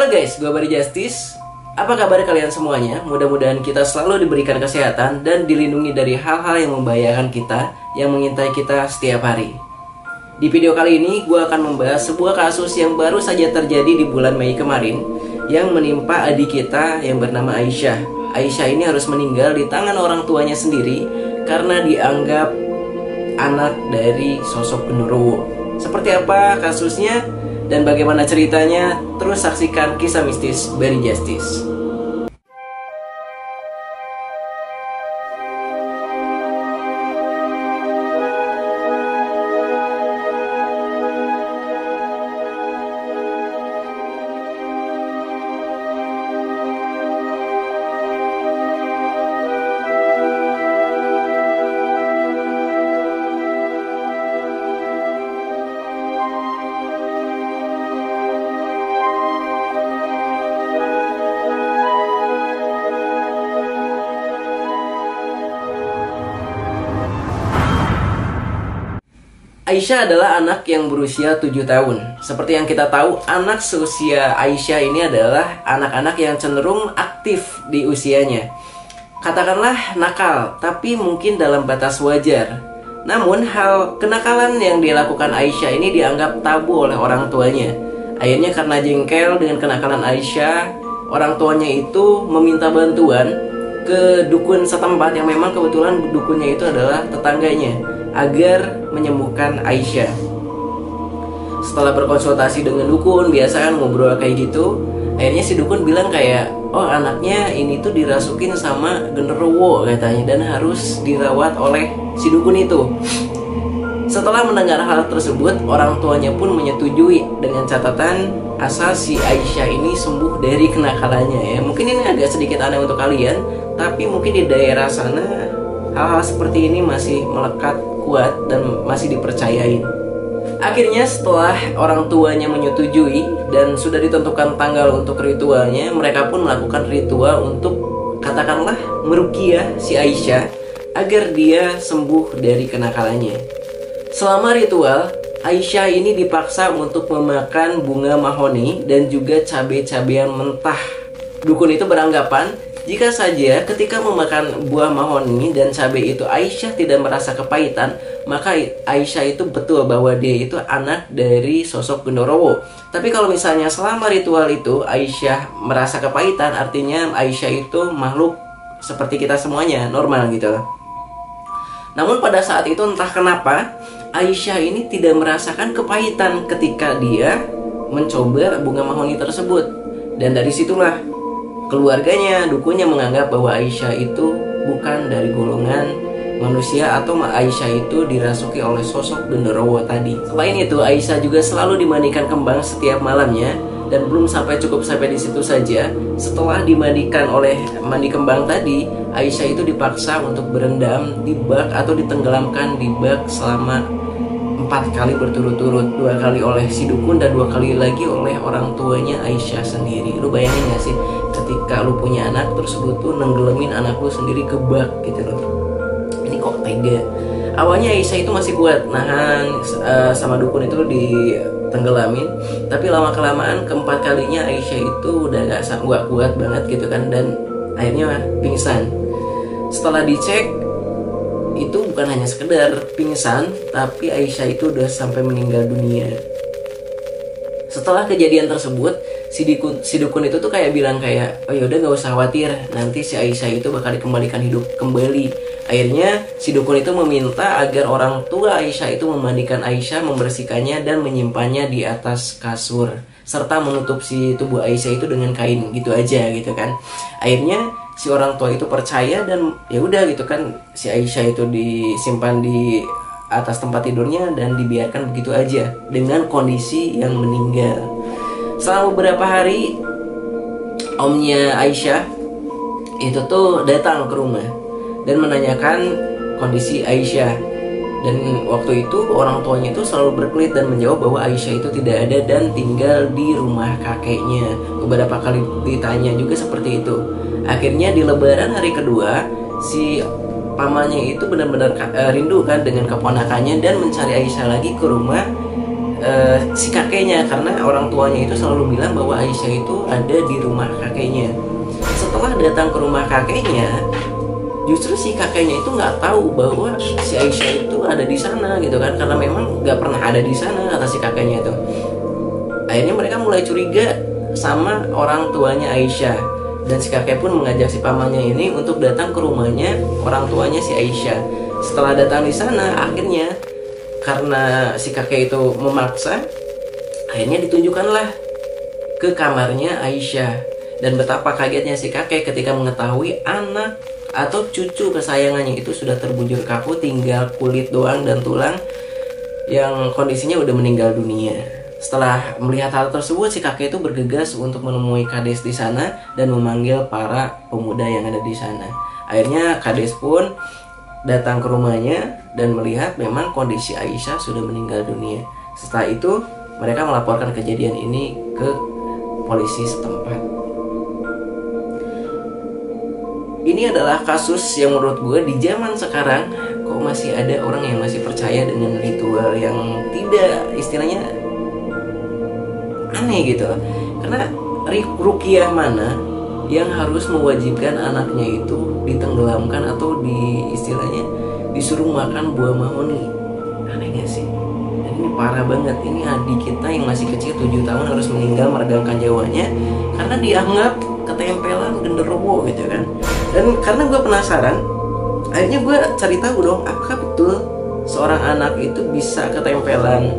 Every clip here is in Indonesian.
Halo guys, gue Bari Justice. Apa kabar kalian semuanya? Mudah-mudahan kita selalu diberikan kesehatan dan dilindungi dari hal-hal yang membahayakan kita, yang mengintai kita setiap hari. Di video kali ini, gue akan membahas sebuah kasus yang baru saja terjadi di bulan Mei kemarin, yang menimpa adik kita yang bernama Aisyah. Aisyah ini harus meninggal di tangan orang tuanya sendiri karena dianggap anak dari sosok genderuwo. Seperti apa kasusnya dan bagaimana ceritanya? Terus saksikan kisah mistis Bari Justice. Aisyah adalah anak yang berusia 7 tahun. Seperti yang kita tahu, anak seusia Aisyah ini adalah anak-anak yang cenderung aktif di usianya. Katakanlah nakal, tapi mungkin dalam batas wajar. Namun hal kenakalan yang dilakukan Aisyah ini dianggap tabu oleh orang tuanya. Akhirnya karena jengkel dengan kenakalan Aisyah, orang tuanya itu meminta bantuan ke dukun setempat yang memang kebetulan dukunnya itu adalah tetangganya, agar menyembuhkan Aisyah. Setelah berkonsultasi dengan dukun, biasa kan ngobrol kayak gitu, akhirnya si dukun bilang kayak, oh anaknya ini tuh dirasukin sama genderuwo katanya, dan harus dirawat oleh si dukun itu. Setelah mendengar hal tersebut, orang tuanya pun menyetujui dengan catatan asal si Aisyah ini sembuh dari kenakalannya ya. Mungkin ini agak sedikit aneh untuk kalian, tapi mungkin di daerah sana hal-hal seperti ini masih melekat kuat dan masih dipercayain. Akhirnya setelah orang tuanya menyetujui dan sudah ditentukan tanggal untuk ritualnya, mereka pun melakukan ritual untuk katakanlah meruqyah si Aisyah agar dia sembuh dari kenakalannya. Selama ritual, Aisyah ini dipaksa untuk memakan bunga mahoni dan juga cabai-cabean mentah. Dukun itu beranggapan jika saja ketika memakan buah mahoni dan cabai itu Aisyah tidak merasa kepahitan, maka Aisyah itu betul bahwa dia itu anak dari sosok genderuwo. Tapi kalau misalnya selama ritual itu Aisyah merasa kepahitan, artinya Aisyah itu makhluk seperti kita semuanya, normal gitu. Namun pada saat itu entah kenapa Aisyah ini tidak merasakan kepahitan ketika dia mencoba bunga mahoni tersebut. Dan dari situlah keluarganya, dukunnya menganggap bahwa Aisyah itu bukan dari golongan manusia atau Aisyah itu dirasuki oleh sosok genderuwo tadi. Selain itu, Aisyah juga selalu dimandikan kembang setiap malamnya, dan belum cukup sampai di situ saja. Setelah dimandikan oleh mandi kembang tadi, Aisyah itu dipaksa untuk berendam di bak atau ditenggelamkan di bak selama 4 kali berturut-turut, 2 kali oleh si dukun dan 2 kali lagi oleh orang tuanya Aisyah sendiri. Lu bayangin gak sih ketika lu punya anak terus lu tuh nenggelamin anak lu sendiri ke bak gitu loh. Ini kok tega. Awalnya Aisyah itu masih kuat nahan sama dukun itu ditenggelamin, tapi lama kelamaan keempat kalinya Aisyah itu udah gak kuat banget gitu kan, dan akhirnya pingsan. Setelah dicek, itu bukan hanya sekedar pingsan, tapi Aisyah itu udah sampai meninggal dunia. Setelah kejadian tersebut, si dukun itu tuh kayak bilang kayak, oh yaudah gak usah khawatir, nanti si Aisyah itu bakal dikembalikan hidup kembali. Akhirnya si dukun itu meminta agar orang tua Aisyah itu memandikan Aisyah, membersihkannya dan menyimpannya di atas kasur, serta menutup si tubuh Aisyah itu dengan kain gitu aja gitu kan. Akhirnya si orang tua itu percaya dan ya udah gitu kan, si Aisyah itu disimpan di atas tempat tidurnya dan dibiarkan begitu aja dengan kondisi yang meninggal. Selama beberapa hari, omnya Aisyah itu tuh datang ke rumah dan menanyakan kondisi Aisyah. Dan waktu itu orang tuanya itu selalu berkelit dan menjawab bahwa Aisyah itu tidak ada dan tinggal di rumah kakeknya. Beberapa kali ditanya juga seperti itu. Akhirnya di lebaran hari kedua, si pamannya itu benar-benar rindu kan dengan keponakannya dan mencari Aisyah lagi ke rumah si kakeknya, karena orang tuanya itu selalu bilang bahwa Aisyah itu ada di rumah kakeknya. Setelah datang ke rumah kakeknya, justru si kakeknya itu nggak tahu bahwa si Aisyah itu ada di sana gitu kan, karena memang nggak pernah ada di sana kata si kakeknya itu. Akhirnya mereka mulai curiga sama orang tuanya Aisyah, dan si kakek pun mengajak si pamannya ini untuk datang ke rumahnya orang tuanya si Aisyah. Setelah datang di sana, akhirnya karena si kakek itu memaksa, akhirnya ditunjukkanlah ke kamarnya Aisyah. Dan betapa kagetnya si kakek ketika mengetahui anak atau cucu kesayangannya itu sudah terbujur kaku, tinggal kulit doang dan tulang, yang kondisinya udah meninggal dunia. Setelah melihat hal tersebut, si kakek itu bergegas untuk menemui Kades di sana dan memanggil para pemuda yang ada di sana. Akhirnya Kades pun datang ke rumahnya dan melihat memang kondisi Aisyah sudah meninggal dunia. Setelah itu mereka melaporkan kejadian ini ke polisi setempat. Ini adalah kasus yang menurut gue di zaman sekarang kok masih ada orang yang masih percaya dengan ritual yang tidak, istilahnya aneh gitu. Karena ruqyah mana yang harus mewajibkan anaknya itu ditenggelamkan atau istilahnya disuruh makan buah mahoni? Aneh gak sih? Dan ini parah banget. Ini adik kita yang masih kecil 7 tahun harus meninggal meregangkan nyawanya karena dianggap ketempelan genderuwo gitu kan. Dan karena gue penasaran, akhirnya gue cari tahu dong, apakah betul seorang anak itu bisa ketempelan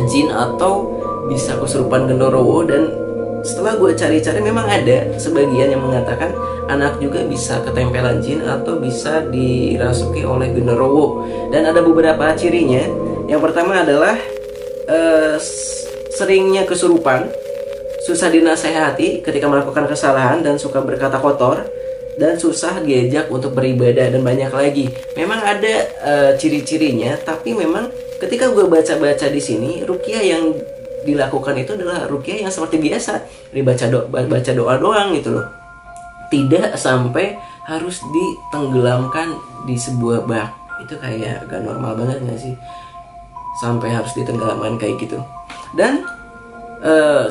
jin atau bisa kesurupan genderuwo. Dan setelah gue cari-cari, memang ada sebagian yang mengatakan anak juga bisa ketempelan jin atau bisa dirasuki oleh genderuwo. Dan ada beberapa cirinya. Yang pertama adalah seringnya kesurupan, susah dinasehati ketika melakukan kesalahan, dan suka berkata kotor, dan susah diajak untuk beribadah, dan banyak lagi. Memang ada ciri-cirinya, tapi memang ketika gue baca-baca di sini, ruqyah yang dilakukan itu adalah ruqyah yang seperti biasa, baca doa doang gitu loh. Tidak sampai harus ditenggelamkan di sebuah bak. Itu kayak gak normal banget gak sih? Sampai harus ditenggelamkan kayak gitu. Dan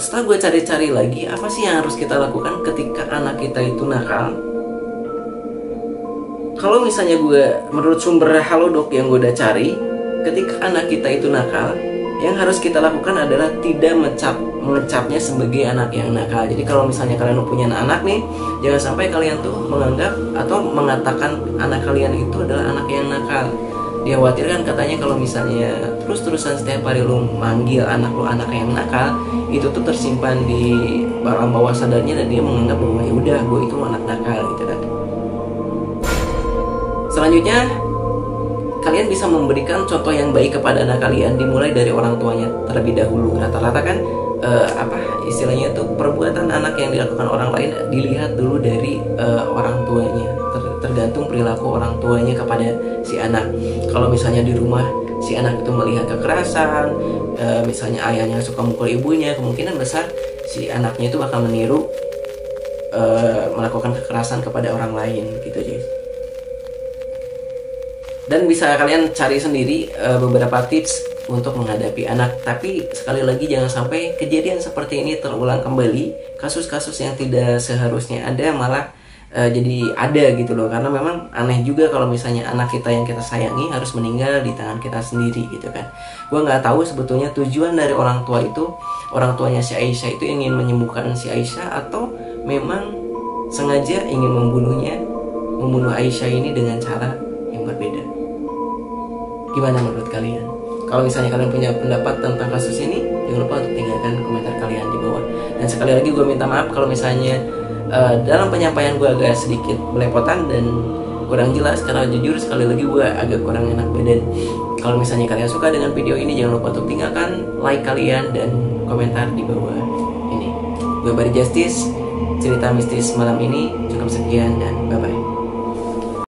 setelah gue cari-cari lagi, apa sih yang harus kita lakukan ketika anak kita itu nakal? Kalau misalnya menurut sumber Halodoc yang gue udah cari, ketika anak kita itu nakal, yang harus kita lakukan adalah tidak mengecapnya sebagai anak yang nakal. Jadi kalau misalnya kalian punya anak nih, jangan sampai kalian tuh menganggap atau mengatakan anak kalian itu adalah anak yang nakal. Dikhawatirkan katanya kalau misalnya terus-terusan setiap hari lu manggil anak lu anak yang nakal, itu tuh tersimpan di alam bawah sadarnya, dan dia menganggap bahwa ya udah, gue itu anak nakal gitu kan. Selanjutnya, kalian bisa memberikan contoh yang baik kepada anak kalian, dimulai dari orang tuanya terlebih dahulu. Rata-rata kan istilahnya itu perbuatan anak yang dilakukan orang lain dilihat dulu dari orang tuanya. Tergantung perilaku orang tuanya kepada si anak. Kalau misalnya di rumah si anak itu melihat kekerasan, misalnya ayahnya suka mukul ibunya, kemungkinan besar si anaknya itu bakal meniru melakukan kekerasan kepada orang lain gitu guys. Dan bisa kalian cari sendiri beberapa tips untuk menghadapi anak. Tapi sekali lagi, jangan sampai kejadian seperti ini terulang kembali. Kasus-kasus yang tidak seharusnya ada malah jadi ada gitu loh. Karena memang aneh juga kalau misalnya anak kita yang kita sayangi harus meninggal di tangan kita sendiri gitu kan. Gue nggak tahu sebetulnya tujuan dari orang tua itu, orang tuanya si Aisyah itu ingin menyembuhkan si Aisyah, atau memang sengaja ingin membunuh Aisyah ini dengan cara yang berbeda. Gimana menurut kalian? Kalau misalnya kalian punya pendapat tentang kasus ini, jangan lupa untuk tinggalkan komentar kalian di bawah. Dan sekali lagi gue minta maaf kalau misalnya dalam penyampaian gue agak sedikit belepotan dan kurang jelas, karena jujur sekali lagi gue agak kurang enak badan. Kalau misalnya kalian suka dengan video ini, jangan lupa untuk tinggalkan like kalian dan komentar di bawah ini. Gue Bari Justice, cerita mistis malam ini cukup sekian, dan bye-bye.